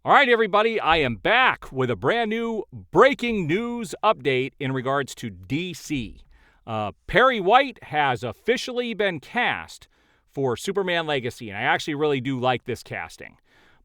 All right, everybody, I am back with a brand new breaking news update in regards to DC. Perry White has officially been cast for Superman Legacy, and I actually really do like this casting.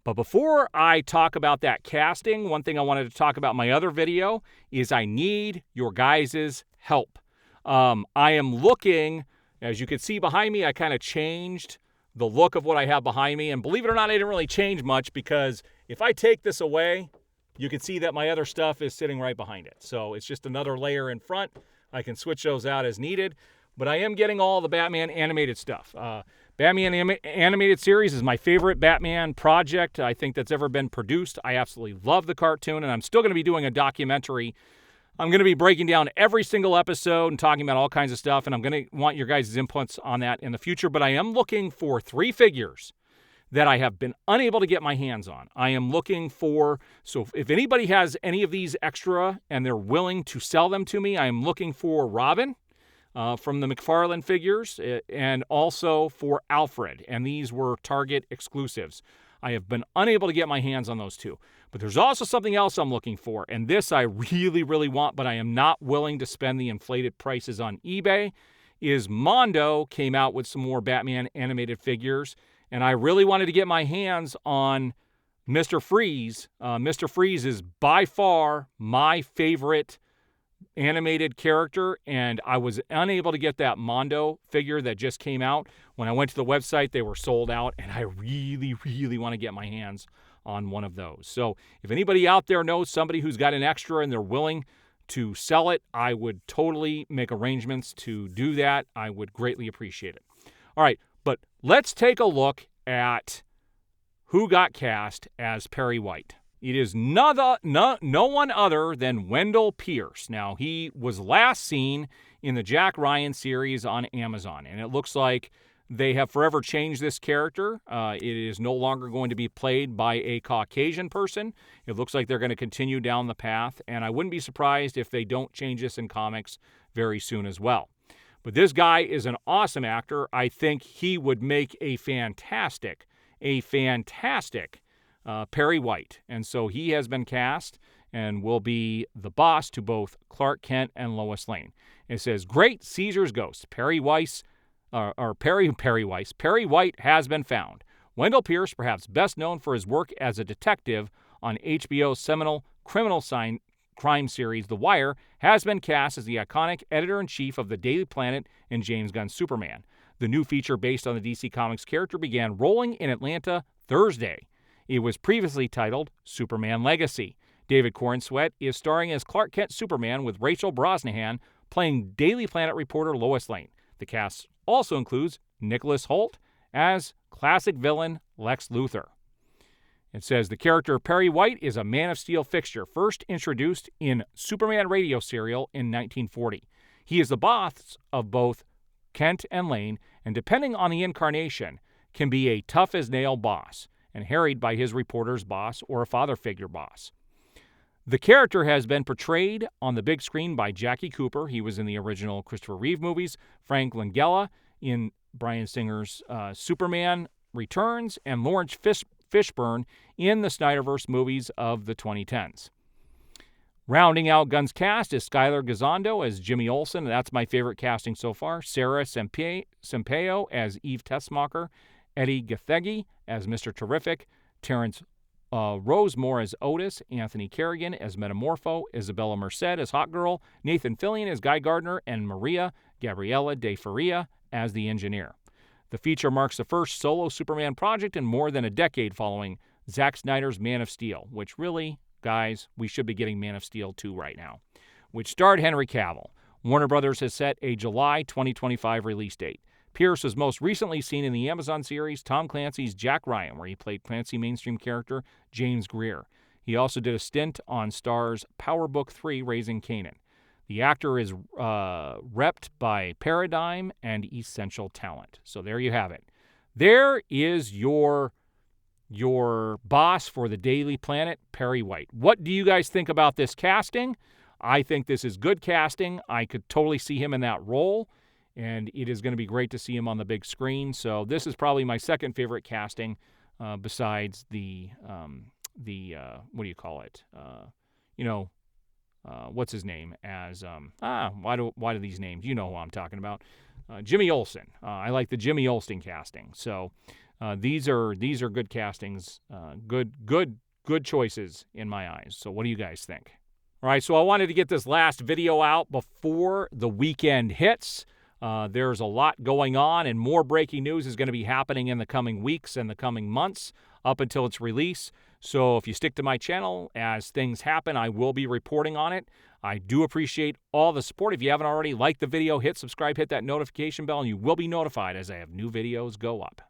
But before I talk about that casting, one thing I wanted to talk about in my other video is I need your guys' help. I am looking, as you can see behind me, I kind of changed the look of what I have behind me. And believe it or not, I didn't really change much because if I take this away, you can see that my other stuff is sitting right behind it. So it's just another layer in front. I can switch those out as needed. But I am getting all the Batman animated stuff. Batman animated series is my favorite Batman project I think that's ever been produced. I absolutely love the cartoon, and I'm still going to be doing a documentary. I'm going to be breaking down every single episode and talking about all kinds of stuff, and I'm going to want your guys' inputs on that in the future. But I am looking for 3 figures that I have been unable to get my hands on. I am looking for, so if anybody has any of these extra and they're willing to sell them to me, I am looking for Robin from the McFarlane figures and also for Alfred. And these were Target exclusives. I have been unable to get my hands on those 2. But there's also something else I'm looking for, and this I really, really want, but I am not willing to spend the inflated prices on eBay, is Mondo came out with some more Batman animated figures, and I really wanted to get my hands on Mr. Freeze. Mr. Freeze is by far my favorite animated character, and I was unable to get that Mondo figure that just came out. When I went to the website, they were sold out, and I really, really want to get my hands on one of those. So if anybody out there knows somebody who's got an extra and they're willing to sell it, I would totally make arrangements to do that. I would greatly appreciate it. All right, but let's take a look at who got cast as Perry White. It is no one other than Wendell Pierce. Now, he was last seen in the Jack Ryan series on Amazon, and it looks like they have forever changed this character. It is no longer going to be played by a Caucasian person. It looks like they're going to continue down the path, and I wouldn't be surprised if they don't change this in comics very soon as well. But this guy is an awesome actor. I think he would make a fantastic Perry White. And so he has been cast and will be the boss to both Clark Kent and Lois Lane. It says, "Great Caesar's Ghost, Perry White has been found. Wendell Pierce, perhaps best known for his work as a detective on HBO's seminal criminal crime series The Wire, has been cast as the iconic editor-in-chief of the Daily Planet in James Gunn's Superman. The new feature based on the DC Comics character began rolling in Atlanta Thursday. It was previously titled Superman Legacy. David Corenswet is starring as Clark Kent Superman with Rachel Brosnahan playing Daily Planet reporter Lois Lane. The cast also includes Nicholas Hoult as classic villain Lex Luthor." It says the character Perry White is a Man of Steel fixture, first introduced in Superman radio serial in 1940. He is the boss of both Kent and Lane, and depending on the incarnation, can be a tough-as-nail boss, and harried by his reporter's boss or a father figure boss. The character has been portrayed on the big screen by Jackie Cooper. He was in the original Christopher Reeve movies, Frank Langella in Bryan Singer's Superman Returns, and Lawrence Fishburne in the Snyderverse movies of the 2010s. Rounding out Gunn's cast is Skylar Gisondo as Jimmy Olsen. That's my favorite casting so far. Sarah Sampaio as Eve Tessmacher. Eddie Gathegi as Mr. Terrific. Terrence Rosemore as Otis. Anthony Kerrigan as Metamorpho. Isabella Merced as Hawkgirl. Nathan Fillion as Guy Gardner. And Maria Gabriela de Faria as the Engineer. The feature marks the first solo Superman project in more than a decade following Zack Snyder's Man of Steel, which really, guys, we should be getting Man of Steel 2 right now, which starred Henry Cavill. Warner Brothers has set a July 2025 release date. Pierce was most recently seen in the Amazon series Tom Clancy's Jack Ryan, where he played Clancy mainstream character James Greer. He also did a stint on Star's Power Book 3, Raising Kanan. The actor is repped by Paradigm and Essential Talent. So there you have it. There is your boss for the Daily Planet, Perry White. What do you guys think about this casting? I think this is good casting. I could totally see him in that role, and it is going to be great to see him on the big screen. So this is probably my second favorite casting besides the what do you call it? You know, what's his name? As why do these names? You know who I'm talking about? Jimmy Olsen. I like the Jimmy Olsen casting. So these are good castings. Good choices in my eyes. So what do you guys think? All right, so I wanted to get this last video out before the weekend hits. There's a lot going on, and more breaking news is going to be happening in the coming weeks and the coming months up until its release. So if you stick to my channel, as things happen, I will be reporting on it. I do appreciate all the support. If you haven't already, like the video, hit subscribe, hit that notification bell, and you will be notified as I have new videos go up.